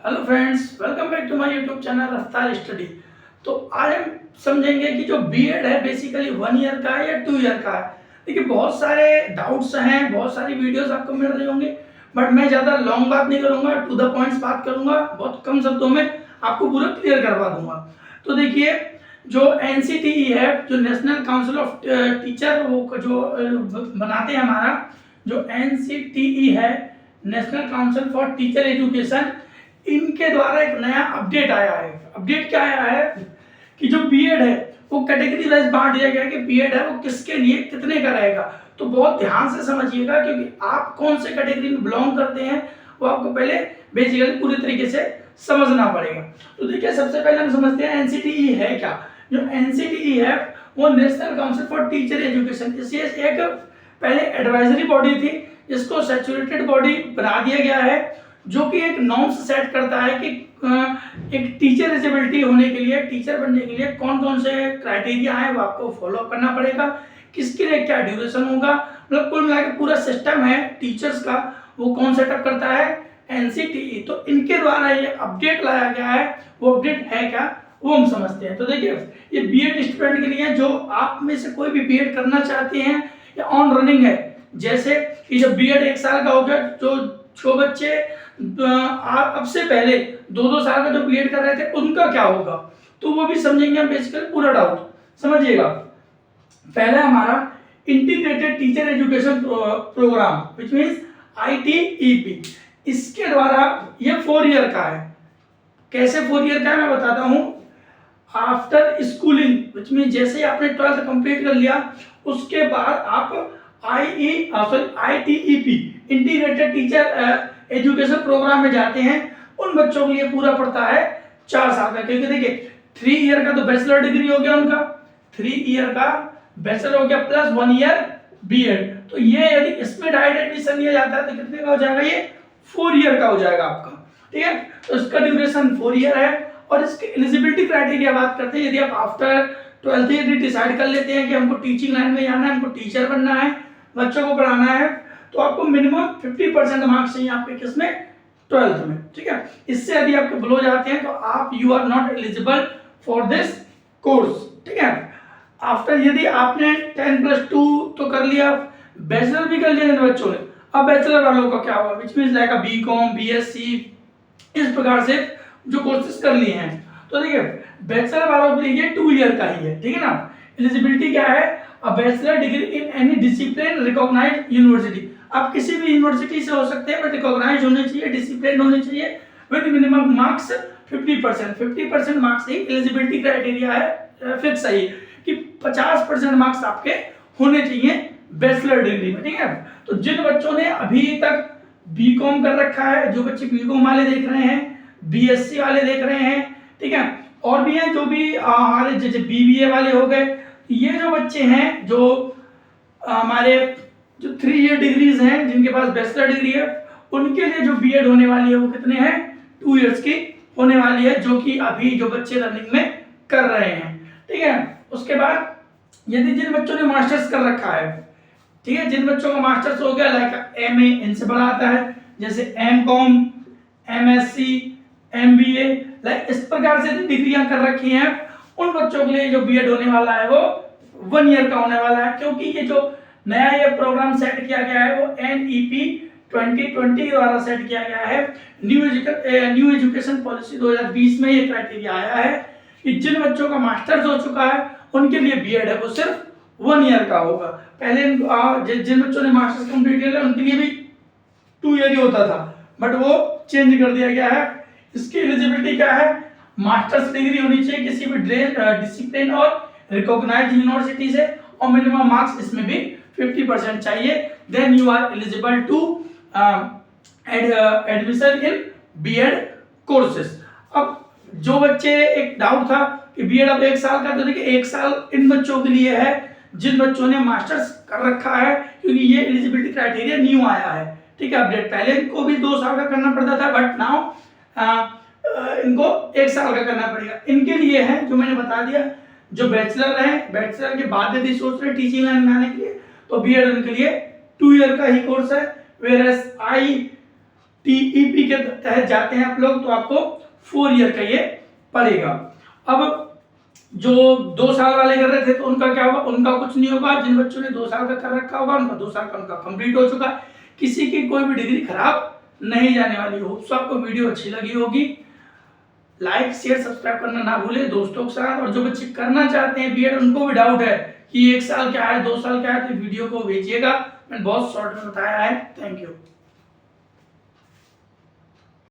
Hello friends, welcome back to my YouTube channel Raftaar study. तो आज हम समझेंगे कि जो बीएड है बेसिकली 1 ईयर का है या 2 ईयर का है। देखिए बहुत सारे डाउट्स हैं, बहुत सारी वीडियोस आपको मिल रही होंगी, बट मैं ज़्यादा लॉन्ग बात नहीं करूंगा, टू द पॉइंट्स बात करूंगा, बहुत कम शब्दों में आपको पूरा क्लियर करवा दूंगा। तो देखिए जो एनसीटीई है, जो नेशनल काउंसिल ऑफ टीचर, वो जो बनाते हैं हमारा जो एनसीटीई है, national council for teacher education, इनके द्वारा एक नया अपडेट आया है। अपडेट क्या आया है कि जो बीएड है वो कैटेगरी वाइज बांट दिया गया है कि बीएड है वो किसके लिए कितने का रहेगा। तो बहुत ध्यान से समझिएगा, क्योंकि आप कौन से कैटेगरी में बिलोंग करते हैं वो आपको पहले बेसिकली पूरी तरीके से समझना पड़ेगा। तो देखिए सबसे पहले हम समझते हैं एनसीटीई है क्या। जो एनसीटीई है वो national council for teacher education, इसे एक पहले एडवाइजरी बॉडी थी जिसको सैचुरेटेड बॉडी बना दिया गया है, जो कि एक नॉर्म्स सेट करता है कि एक टीचर एलिजिबिलिटी होने के लिए, टीचर बनने के लिए कौन कौन से क्राइटेरिया है वो आपको फॉलो करना पड़ेगा, किसके लिए क्या ड्यूरेशन होगा, मतलब कुल मिला के पूरा सिस्टम है टीचर्स का वो कौन सेटअप करता है, एनसीटीई। तो इनके द्वारा ये अपडेट लाया गया है। वो अपडेट है क्या वो हम समझते हैं। तो देखिए ये बीएड स्टूडेंट के लिए, जो आप में से कोई भी बीएड करना चाहते हैं या ऑन रनिंग है, जैसे कि जब बीएड 1 साल का हो गया, जो बच्चे अब से पहले 2-2 साल का जो बीएड कर रहे थे उनका क्या होगा, तो वो भी समझेंगे हम बेसिकली पूरा डाउट। समझिएगा पहले हमारा integrated teacher education programme which means ITEP, इसके द्वारा ये 4 ईयर का है। कैसे 4 ईयर का है मैं बताता हूँ। आफ्टर स्कूलिंग विच मीन जैसे आपने 12th कंप्लीट कर लिया उसके बाद आप ITEP integrated teacher education programme में जाते हैं। उन बच्चों के लिए पूरा पड़ता है 4 साल का, क्योंकि देखिए 3 ईयर का तो बैचलर डिग्री हो गया उनका, 3 ईयर का बैचलर हो गया प्लस 1 ईयर बीएड। तो ये यदि इसमें डायरेक्ट एडमिशन लिया जाता है तो कितने का हो जाएगा, ये 4 ईयर का हो जाएगा आपका। ठीक है, तो इसका ड्यूरेशन 4 ईयर है। और इसके एलिजिबिलिटी क्राइटेरिया बात करते हैं, यदि आप आफ्टर 12th यदि डिसाइड कर लेते हैं कि हमको टीचिंग लाइन में जाना है, हमको टीचर बनना है, बच्चों को पढ़ाना है, तो आपको मिनिमम 50% मार्क्स चाहिए आपके किसमें, 12th में। ठीक है, इससे यदि आपके बिलो जाते हैं तो आप you are not eligible for this course. ठीक है, आफ्टर यदि आपने 10+2 तो कर लिया, बैचलर भी कर लिया इन बच्चों ने, अब बैचलर वालों का क्या होगा, which means like BCom, BSc, इस प्रकार से जो कोर्सेज कर लिए हैं। तो देखिए बैचलर वालों के लिए 2 ईयर का ही है। ठीक है ना, एलिजिबिलिटी क्या है, a bachelor degree in any discipline recognised university. आप किसी भी यूनिवर्सिटी से हो सकते हैं, बट रिकॉग्नाइज होने चाहिए, डिसिप्लिन होने चाहिए, with minimum marks 50%। 50% marks he eligibility criteria है, फिक्स है कि 50% मार्क्स आपके होने चाहिए बैचलर डिग्री में। ठीक है, तो जिन बच्चों ने अभी तक बीकॉम कर रखा है, जो बच्चे बीकॉम वाले देख रहे हैं, बीएससी वाले देख रहे हैं, ठीक है, और भी हैं जो भी हमारे जैसे बीबीए वाले हो गए, ये जो बच्चे हैं जो हमारे जो 3 ईयर डिग्रीज हैं, जिनके पास बैचलर डिग्री है, उनके लिए जो बीएड होने वाली है वो कितने हैं, 2 ईयर्स की होने वाली है, जो कि अभी जो बच्चे रनिंग में कर रहे हैं। ठीक है, उसके बाद यदि जिन बच्चों ने मास्टर्स कर रखा है, ठीक है, जिन बच्चों का मास्टर्स हो गया, लाइक एमए इनसे बड़ा आता है, जैसे एमकॉम, एमएससी, एमबीए, लाइक इस प्रकार से डिग्रियां कर रखी हैं, उन बच्चों के लिए जो बीएड होने वाला है वो 1 ईयर का होने वाला है। क्योंकि ये जो नया ये प्रोग्राम सेट किया गया है वो एनईपी 2020 द्वारा सेट किया गया है। न्यू एजुकेशन पॉलिसी 2020 में ये क्राइटेरिया आया है कि जिन बच्चों का मास्टर्स हो चुका है उनके लिए बीएड है वो सिर्फ 1 ईयर का होगा। पहले जिन बच्चों ने मास्टर्स कंप्लीट किया उनके लिए भी 2 ईयर ही होता था, बट वो चेंज कर दिया गया है। इसकी एलिजिबिलिटी क्या है, मास्टर्स डिग्री होनी चाहिए किसी भी डिसिप्लिन और रिकॉग्नाइज्ड यूनिवर्सिटी से, और मिनिमम मार्क्स इसमें भी 50% चाहिए, then you are eligible to admission in BEd courses. अब जो बच्चे, एक डाउट था कि बीएड अब 1 साल का, तो देखिए 1 साल इन बच्चों के लिए है जिन बच्चों ने मास्टर्स कर रखा है, क्योंकि ये एलिजिबिलिटी क्राइटेरिया न्यू आया है। ठीक है, अपडेट पहले इनको भी 2 साल का करना पड़ता था, बट नाउ इनको 1 साल का करना पड़ेगा। इनके लिए है जो मैंने बता दिया, जो बैचलर है, बैचलर के बाद यदि सोच रहे टीचिंग लाइन में आने के लिए, तो बीएड उनके लिए 2 ईयर का ही कोर्स है। वेयर एज टीईपी के तहत जाते हैं आप लोग तो आपको 4 ईयर का ये पड़ेगा। अब जो 2 साल वाले कर रहे थे तो उनका क्या होगा, उनका कुछ नहीं होगा। जिन बच्चों ने 2 साल का कर रखा होगा उनका 2 साल का उनका कंप्लीट हो चुका है, किसी की कोई भी डिग्री खराब नहीं जाने वाली हो। तो आपको वीडियो अच्छी लगी होगी, लाइक शेयर सब्सक्राइब करना ना भूले दोस्तों के साथ। और जो बच्चे करना चाहते हैं बीएड, उनको भी डाउट है कि 1 साल क्या है 2 साल क्या है, तो वीडियो को भेजिएगा, मैंने बहुत शॉर्ट में बताया है। Thank you.